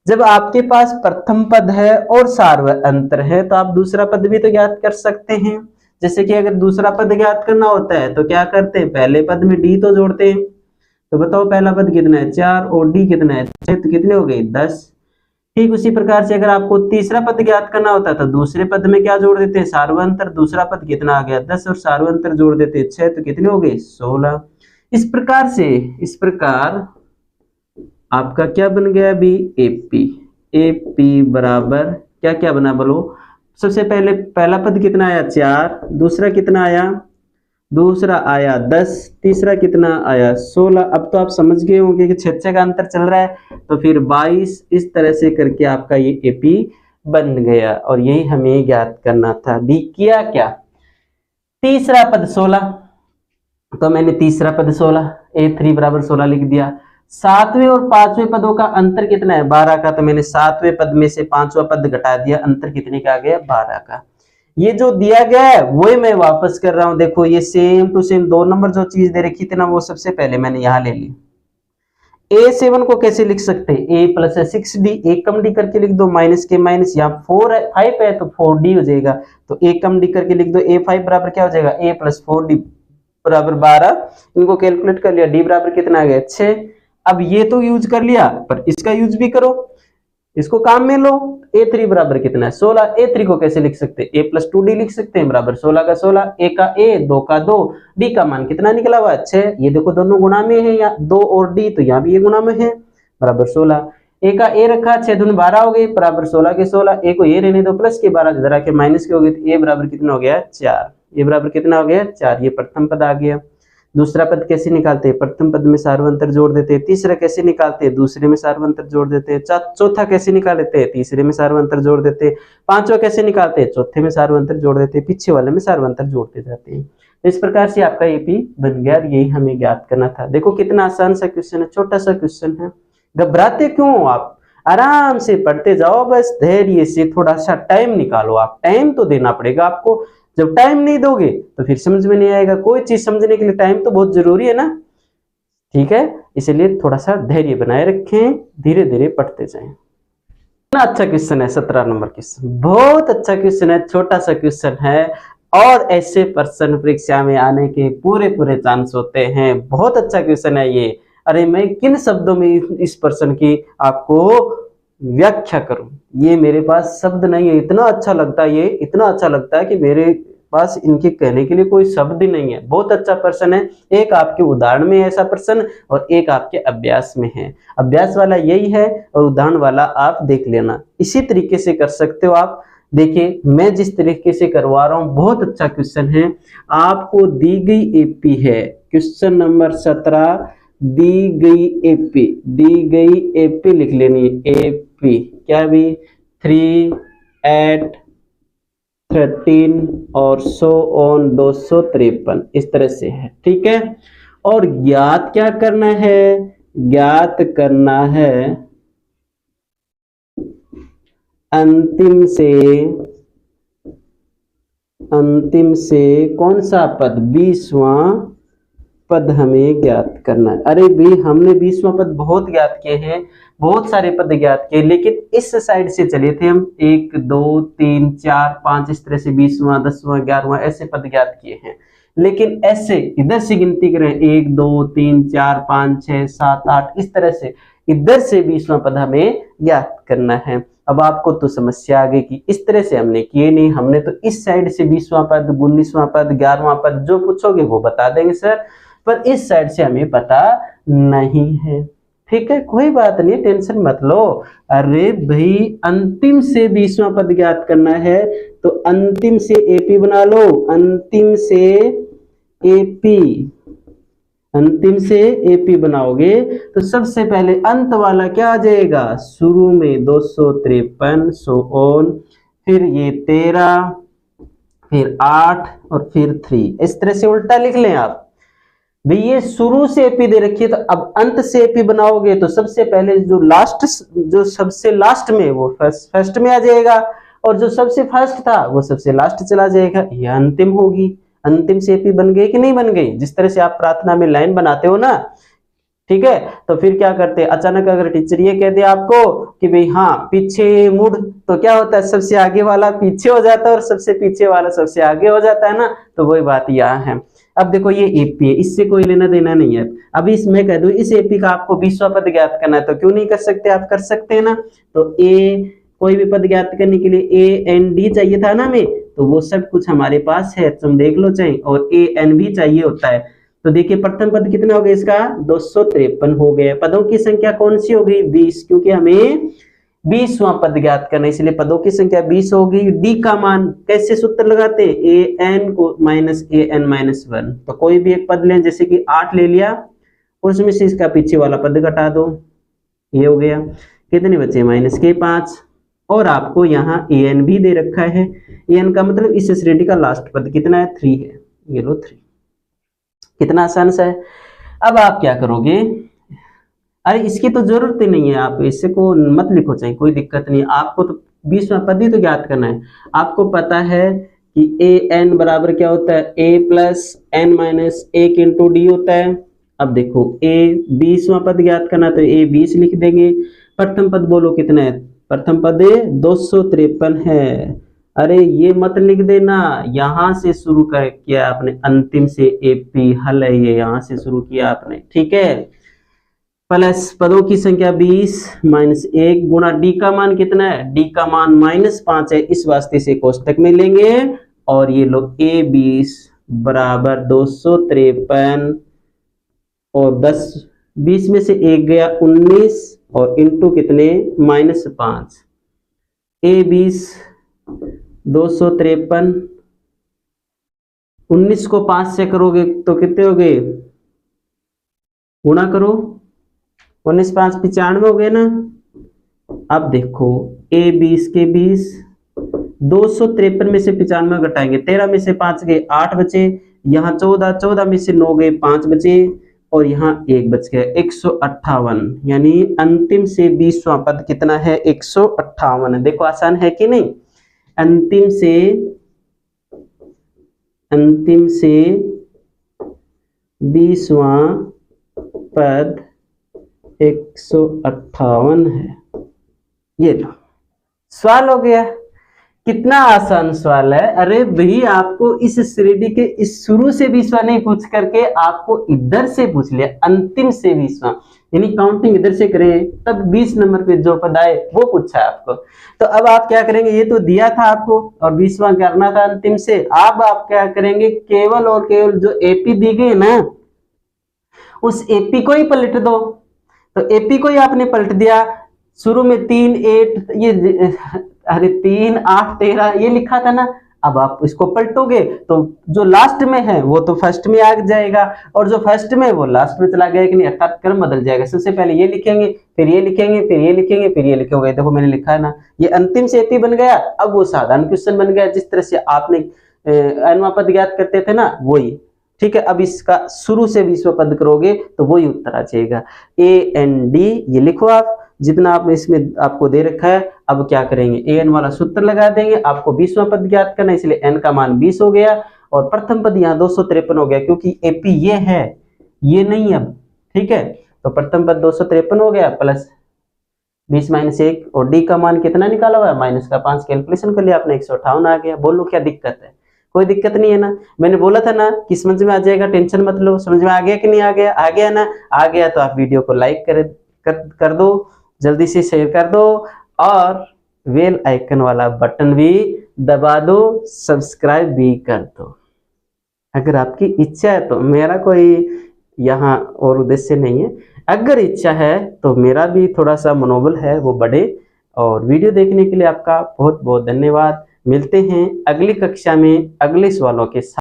जब आपके पास प्रथम पद है और सार्वत्रिक अंतर है तो आप दूसरा पद भी तो ज्ञात कर सकते हैं। जैसे कि अगर दूसरा पद ज्ञात करना होता है तो क्या करते हैं, पहले पद में d तो जोड़ते हैं, तो बताओ पहला पद कितना है, 4 और d कितना है, 6, तो कितने हो गए, 10। ठीक उसी प्रकार से अगर आपको तीसरा पद ज्ञात करना होता है तो दूसरे पद में क्या जोड़ देते हैं, सार्वंतर, दूसरा पद कितना आ गया, 10 और सार्वंतर जोड़ देते हैं 6, तो कितने हो गए, 16। इस प्रकार आपका क्या बन गया अभी, एपी बराबर क्या क्या बना बोलो, सबसे पहले पहला पद कितना आया, 4, दूसरा कितना आया, दूसरा आया 10, तीसरा कितना आया, 16। अब तो आप समझ गए होंगे कि 6 का अंतर चल रहा है, तो फिर 22, इस तरह से करके आपका ये एपी बन गया, और यही हमें ज्ञात करना था। भी किया क्या, तीसरा पद 16, तो मैंने तीसरा पद 16, a3 बराबर 16 लिख दिया। 7वें और 5वें पदों का अंतर कितना है, 12 का, तो मैंने 7वें पद में से 5वां पद घटा दिया, अंतर कितने का आ गया, 12 का। ये जो दिया गया है वही मैं वापस कर रहा हूं, देखो ये सेम टू सेम 2 नंबर जो चीज दे रखी थी ना, वो सबसे पहले मैंने यहां ले ली। a7 को कैसे लिख सकते हैं, a प्लस 6d, एक कम डी करके लिख दो, माइनस के माइनस, यहाँ 4 है, 5 है तो 4d हो जाएगा, तो एक कम डी करके लिख दो, a5 बराबर क्या हो जाएगा, a प्लस 4d बराबर 12, इनको कैलकुलेट कर लिया, d बराबर कितना आ गया, 6। अब ये तो यूज कर लिया, पर इसका यूज भी करो, इसको काम में लो। a3 बराबर कितना है, 16, a3 को कैसे लिख सकते हैं, a प्लस 2d लिख सकते हैं, बराबर 16 का 16, a का a, 2 का 2, d का मान कितना निकला हुआ, 6, ये देखो दोनों गुणा में है, या 2 और d, तो यहाँ भी ये गुणा में है, बराबर 16। a का a रखा, 6 दूनी 12 हो गए, बराबर 16 के 16, a को ये रहने दो, प्लस के 12 इधर आके माइनस के हो गए, तो a बराबर कितना हो गया, 4, ये बराबर कितना हो गया, 4, ये प्रथम पद आ गया। दूसरा पद कैसे निकालते हैं, प्रथम पद में सार्वंतर जोड़ देते हैं, तीसरा कैसे निकालते हैं, दूसरे में सार्वंतर जोड़ देते हैं, चौथा कैसे निकाल लेते हैं, तीसरे में सार्वंतर जोड़ देते हैं, पांचवा कैसे निकालते हैं, चौथे में सार्वंतर जोड़ देते हैं, पीछे वाले में सार्वंतर जोड़ते जाते हैं। इस प्रकार से आपका एपी बन गया, यही हमें ज्ञात करना था। देखो कितना आसान सा क्वेश्चन है, छोटा सा क्वेश्चन है, घबराते क्यों हो आप, आराम से पढ़ते जाओ, बस धैर्य से थोड़ा सा टाइम निकालो, आप टाइम तो देना पड़ेगा आपको, जब टाइम नहीं दोगे तो फिर समझ में नहीं आएगा, कोई चीज समझने के लिए टाइम तो बहुत जरूरी है ना, ठीक है, इसलिए थोड़ा सा धैर्य बनाए रखें, धीरे धीरे पढ़ते जाएं। इतना अच्छा क्वेश्चन है, 17 नंबर क्वेश्चन, बहुत अच्छा क्वेश्चन है, छोटा सा क्वेश्चन है, और ऐसे प्रश्न परीक्षा में आने के पूरे चांस होते हैं, बहुत अच्छा क्वेश्चन है ये। अरे मैं किन शब्दों में इस प्रश्न की आपको व्याख्या करूं, ये मेरे पास शब्द नहीं है, इतना अच्छा लगता है, ये इतना अच्छा लगता है कि मेरे पास इनके कहने के लिए कोई शब्द ही नहीं है। बहुत अच्छा प्रश्न है, एक आपके उदाहरण में ऐसा प्रश्न और एक आपके अभ्यास में है। अभ्यास वाला यही है और उदाहरण वाला आप देख लेना, इसी तरीके से कर सकते हो आप। देखिए मैं जिस तरीके से करवा रहा हूं, बहुत अच्छा क्वेश्चन है। आपको दी गई एपी है, क्वेश्चन नंबर 17, दी गई एपी लिख लेनी है। एपी क्या भी 3, 8, 13 और 253 इस तरह से है, ठीक है। और ज्ञात क्या करना है, ज्ञात करना है अंतिम से कौन सा पद, 20वां पद हमें ज्ञात करना है। अरे भाई हमने 20वां पद बहुत ज्ञात किए हैं, बहुत सारे पद ज्ञात किए, लेकिन इस साइड से चले थे हम, 1 2 3 4 5 इस तरह से 20वां 10वां 11वां ऐसे पद ज्ञात किए हैं। लेकिन ऐसे इधर से गिनती करें 1 2 3 4 5 6 7 8 इस तरह से इधर से 20वां पद हमें ज्ञात करना है। अब आपको तो समस्या आ गई कि इस तरह से हमने किए नहीं, हमने तो इस साइड से 20वां पद 19वां पद 11वां पद जो पूछोगे वो बता देंगे सर, पर इस साइड से हमें पता नहीं है। ठीक है, कोई बात नहीं, टेंशन मत लो। अरे भाई अंतिम से 20वां पद ज्ञात करना है तो अंतिम से एपी बना लो, अंतिम से एपी बनाओगे तो सबसे पहले अंत वाला क्या आ जाएगा, शुरू में 253 सो ऑन, फिर ये 13, फिर 8 और फिर 3, इस तरह से उल्टा लिख लें आप। भाई ये शुरू से एपी दे रखी है तो अब अंत से एपी बनाओगे तो सबसे पहले जो सबसे लास्ट में वो फर्स्ट में आ जाएगा, और जो सबसे फर्स्ट था वो सबसे लास्ट चला जाएगा, यह अंतिम होगी। अंतिम से एपी बन गई कि नहीं बन गई, जिस तरह से आप प्रार्थना में लाइन बनाते हो ना, ठीक है। तो फिर क्या करते हैं, अचानक अगर टीचर ये कह दे आपको कि भाई हाँ पीछे मुड़, तो क्या होता है, सबसे आगे वाला पीछे हो जाता है और सबसे पीछे वाला सबसे आगे हो जाता है ना, तो वही बात यहाँ है। अब देखो ये एपी है, इससे कोई लेना देना नहीं है। अभी इसमें कह दूं इस एपी का आपको 20वां पद ज्ञात करना है तो क्यों नहीं कर सकते, आप कर सकते हैं ना। तो ए कोई भी पद ज्ञात करने के लिए ए एन डी चाहिए था ना हमें, तो वो सब कुछ हमारे पास है, तुम देख लो चाहे, और ए एन भी चाहिए होता है। तो देखिए प्रथम पद कितना हो गया इसका, 253 हो गया। पदों की संख्या कौन सी हो गई, 20, क्योंकि हमें 20वां पद ज्ञात करना है इसलिए पदों की संख्या 20 होगी। डी का मान कैसे सूत्र लगाते हैं, ए एन को माइनस ए एन माइनस 1, तो कोई भी एक पद लें, जैसे कि 8 ले लिया, उसमें से इसका पीछे वाला पद घटा दो, ये हो गया, कितने बचे माइनस के 5, और आपको यहाँ ए एन भी दे रखा है। ए एन का मतलब इस श्रेणी का लास्ट पद कितना है, 3 है, ये लो 3। कितना आसान सा है। अब आप क्या करोगे, अरे इसकी तो जरूरत ही नहीं है, आप इससे को मत लिखो चाहे, कोई दिक्कत नहीं, आपको तो 20वां पद ही तो ज्ञात करना है। आपको पता है कि ए एन बराबर क्या होता है, a plus n minus 1 into d होता है। अब देखो ए 20वां पद ज्ञात करना तो ए 20 लिख देंगे। प्रथम पद बोलो कितना है, प्रथम पद 253 है। अरे ये मत लिख देना, यहां से शुरू किया आपने, अंतिम से एपी हल है ये, यहां से शुरू किया आपने, ठीक है। प्लस पदों की संख्या 20 माइनस 1 गुणा डी का मान कितना है, डी का मान -5 है, इस वास्ते से कोष्टक में लेंगे, और ये लो ए 20 बराबर 253 और 20 में से 1 गया 19 और इंटू कितने -5, ए 20 253, 19 को 5 से करोगे तो कितने हो गए, गुणा करो, 19 5 95 हो गए ना। अब देखो ए 20 के 20, 253 में से 95 घटाएंगे, 13 में से 5 गए 8 बचे, यहाँ 14 में से 9 गए 5 बचे, और यहाँ 1 बच गया, 158, यानी अंतिम से 20वां पद कितना है, 158 है। देखो आसान है कि नहीं, अंतिम से 20वां पद 158 है। ये लो सवाल हो गया, कितना आसान सवाल है। अरे भाई आपको इस श्रेणी के इस शुरू से 20वां नहीं पूछ करके आपको इधर से पूछ लिया, अंतिम से 20वां, यानी काउंटिंग इधर से करें तब 20 नंबर पे जो पद आए वो पूछा है आपको। तो अब आप क्या करेंगे, ये तो दिया था आपको और 20वां करना था अंतिम से। अब आप क्या करेंगे, केवल और केवल जो एपी दी गई ना उस एपी को ही पलट दो। तो एपी को ही आपने पलट दिया। शुरू में 3 8 ये अरे 3 8 13 ये लिखा था ना, अब आप इसको पलटोगे तो जो लास्ट में है वो तो फर्स्ट में आ जाएगा और जो फर्स्ट में वो लास्ट में चला गया कि नहीं, अर्थात क्रम बदल जाएगा। सबसे पहले ये लिखेंगे, फिर ये लिखेंगे, फिर ये लिखेंगे, फिर ये लिखोगे। देखो मैंने लिखा है ना, ये अंतिम से एपी बन गया। अब वो साधारण क्वेश्चन बन गया जिस तरह से आपने अनवा पद ज्ञात करते थे ना वही। ठीक है, अब इसका शुरू से 20वां पद करोगे तो वही उत्तर आ जाएगा। ए एन डी ये लिखो आप जितना आप इसमें आपको दे रखा है। अब क्या करेंगे, ए एन वाला सूत्र लगा देंगे। आपको 20वां पद ज्ञात करना, इसलिए एन का मान 20 हो गया और प्रथम पद यहाँ 253 हो गया क्योंकि एपी ये है ये नहीं अब। ठीक है, तो प्रथम पद 253 हो गया प्लस 20 माइनस 1 और डी का मान कितना निकाला हुआ है माइनस का 5। कैलकुलेशन कर लिया आपने, 158 आ गया। बोलो क्या दिक्कत है, कोई दिक्कत नहीं है ना। मैंने बोला था ना कि समझ में आ जाएगा, टेंशन मत लो। समझ में आ गया कि नहीं आ गया, आ गया ना, आ गया तो आप वीडियो को लाइक कर दो, जल्दी से शेयर कर दो और बेल आइकन वाला बटन भी दबा दो, सब्सक्राइब भी कर दो अगर आपकी इच्छा है तो। मेरा कोई यहाँ और उद्देश्य नहीं है, अगर इच्छा है तो मेरा भी थोड़ा सा मनोबल है वो बढ़े। और वीडियो देखने के लिए आपका बहुत बहुत धन्यवाद। मिलते हैं अगली कक्षा में अगले सवालों के साथ।